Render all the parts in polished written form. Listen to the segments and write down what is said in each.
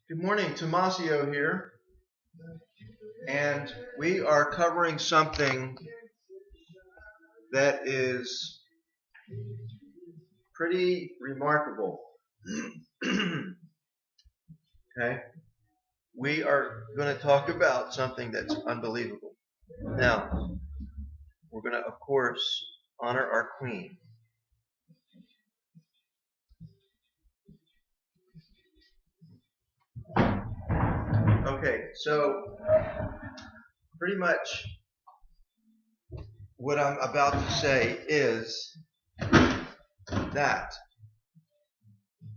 Good morning, Tomasio here, and we are covering something that is pretty remarkable. Okay, we are going to talk about something that's unbelievable. Now, we're going to, of course, honor our queen. Okay, so pretty much what I'm about to say is that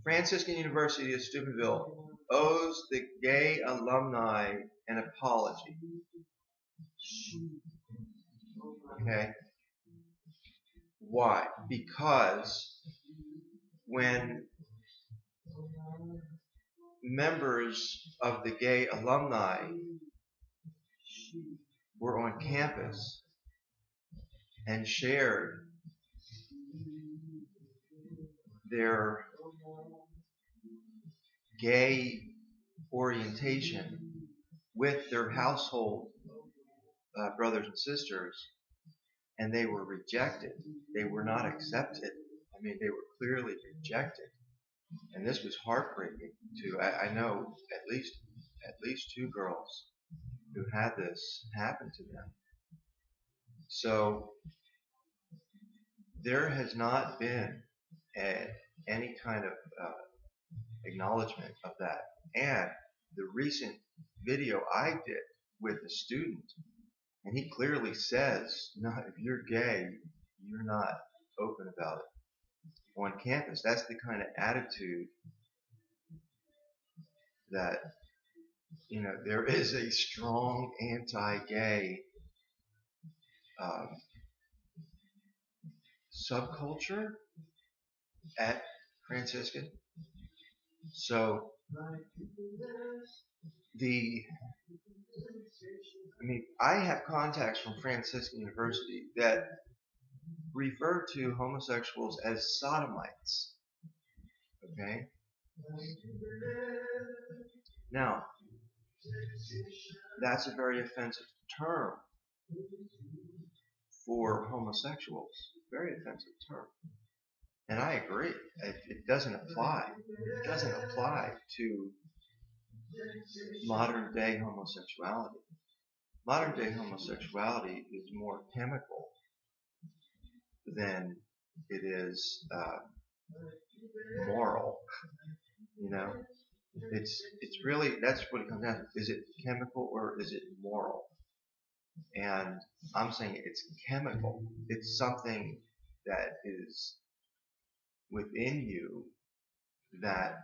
Franciscan University of Steubenville owes the gay alumni an apology. Okay? Why? Because when members of the gay alumni were on campus and shared their gay orientation with their household brothers and sisters, and they were rejected. They were not accepted. I mean, they were clearly rejected, and this was heartbreaking. I know at least two girls who had this happen to them. So there has not been any kind of acknowledgement of that. And the recent video I did with a student, and he clearly says, no, if you're gay, you're not open about it on campus. That's the kind of attitude that, there is a strong anti-gay subculture at Franciscan. So I have contacts from Franciscan University that refer to homosexuals as sodomites. Okay? Now, that's a very offensive term for homosexuals. Very offensive term. And I agree. It doesn't apply. It doesn't apply to modern day homosexuality. Modern day homosexuality is more chemical than it is moral. It's really, that's what it comes down to. Is it chemical or is it moral? And I'm saying it's chemical. It's something that is within you that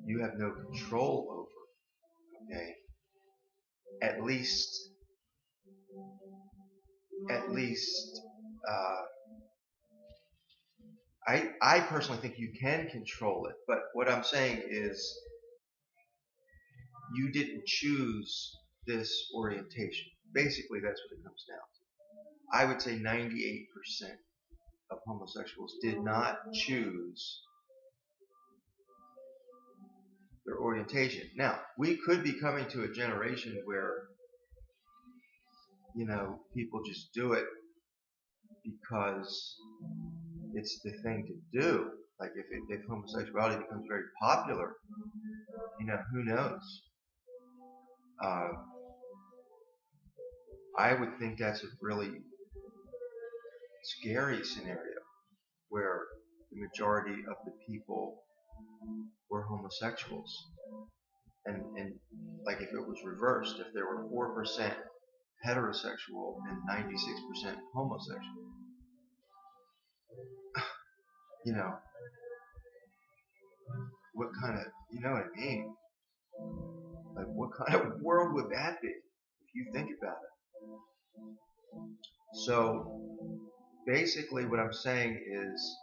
you have no control over. Okay? At least I personally think you can control it, but what I'm saying is you didn't choose this orientation. Basically, that's what it comes down to. I would say 98% of homosexuals did not choose their orientation. Now, we could be coming to a generation where, people just do it because it's the thing to do. Like if homosexuality becomes very popular, who knows? I would think that's a really scary scenario where the majority of the people were homosexuals. And like if it was reversed, if there were 4% heterosexual and 96% homosexual, what kind of, you know what I mean? Like what kind of world would that be if you think about it? So basically what I'm saying is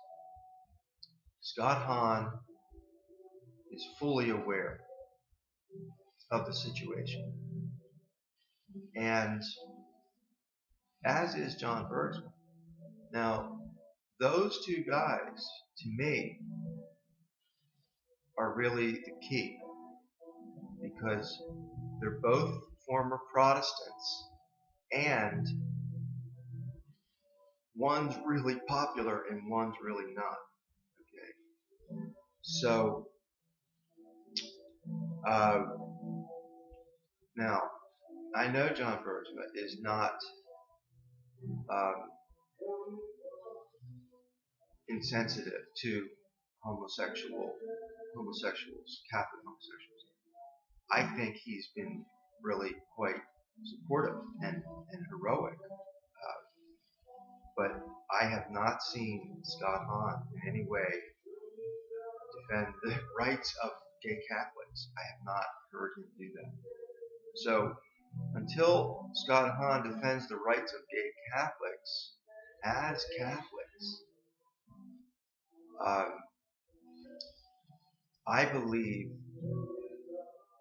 Scott Hahn is fully aware of the situation. And as is John Bergsman. Now, those two guys, to me, are really the key. because they're both former Protestants, and one's really popular and one's really not. Okay, so now I know John Bergsma is not insensitive to homosexuals, Catholic homosexuals. I think he's been really quite supportive and heroic. But I have not seen Scott Hahn in any way defend the rights of gay Catholics. I have not heard him do that. So until Scott Hahn defends the rights of gay Catholics as Catholics, I believe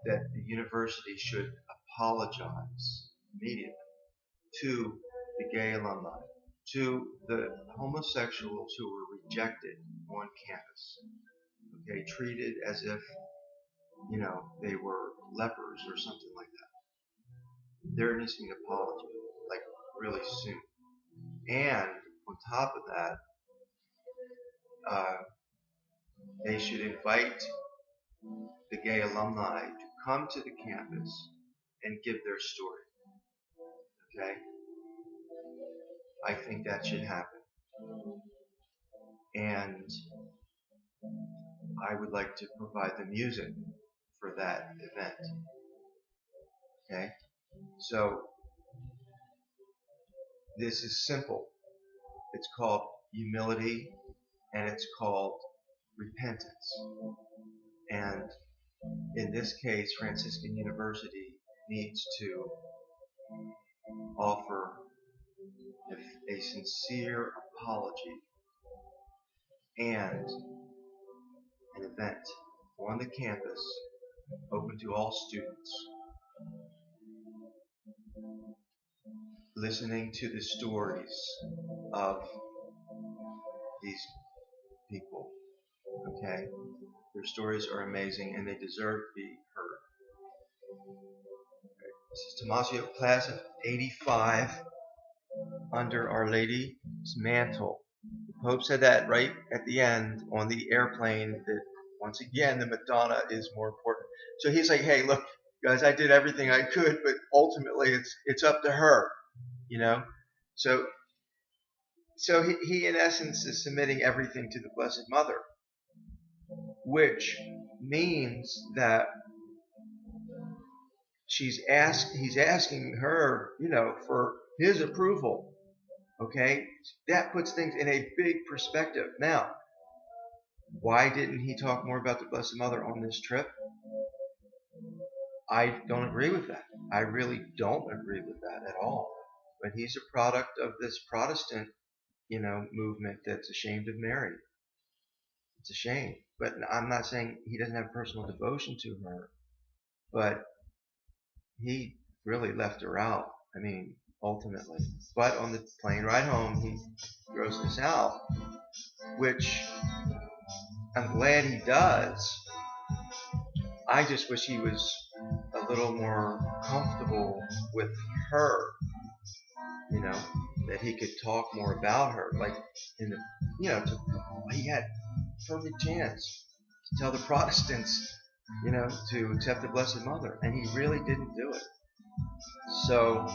that the university should apologize immediately to the gay alumni, to the homosexuals who were rejected on campus, okay, treated as if, they were lepers or something like that. There needs to be an apology, like really soon. And on top of that, they should invite the gay alumni to come to the campus and give their story. Okay? I think that should happen. And I would like to provide the music for that event. Okay? So, this is simple. It's called humility and it's called repentance. And in this case, Franciscan University needs to offer a sincere apology and an event on the campus open to all students, listening to the stories of these people. Okay? Their stories are amazing and they deserve to be heard. Okay. This is Tomasio, class of 85, under Our Lady's mantle. The Pope said that right at the end on the airplane, that once again the Madonna is more important. So he's like, hey, look, guys, I did everything I could, but ultimately it's up to her, So he in essence is submitting everything to the Blessed Mother, which means that he's asking her, for his approval. Okay? That puts things in a big perspective. Now, why didn't he talk more about the Blessed Mother on this trip? I don't agree with that. I really don't agree with that at all. But he's a product of this Protestant, movement that's ashamed of Mary. It's a shame. But I'm not saying he doesn't have personal devotion to her, but he really left her out. Ultimately. But on the plane ride home, he throws this out, which I'm glad he does. I just wish he was a little more comfortable with her, that he could talk more about her. Like, he had perfect chance to tell the Protestants, to accept the Blessed Mother, and he really didn't do it. So,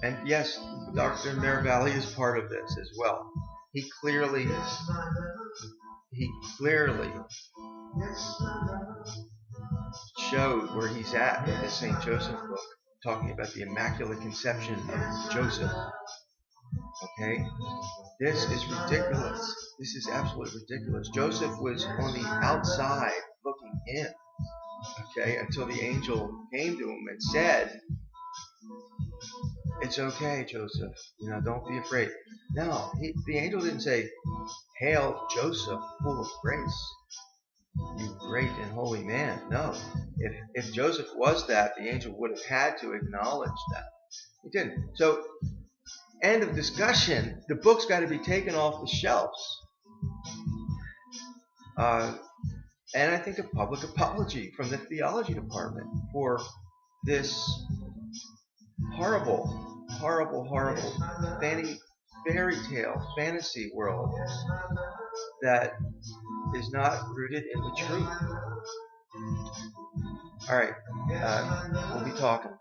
and yes, Dr. Mirabelli is part of this as well. He clearly showed where he's at in the St. Joseph book, talking about the Immaculate Conception of Joseph. Okay? This is ridiculous. This is absolutely ridiculous. Joseph was on the outside looking in, okay, until the angel came to him and said, it's okay, Joseph, don't be afraid. No, the angel didn't say, hail Joseph, full of grace, you great and holy man. No, if Joseph was that, the angel would have had to acknowledge that. He didn't. So, end of discussion. The book's got to be taken off the shelves. And I think a public apology from the theology department for this horrible, horrible, horrible fairy tale fantasy world that is not rooted in the truth. All right, we'll be talking.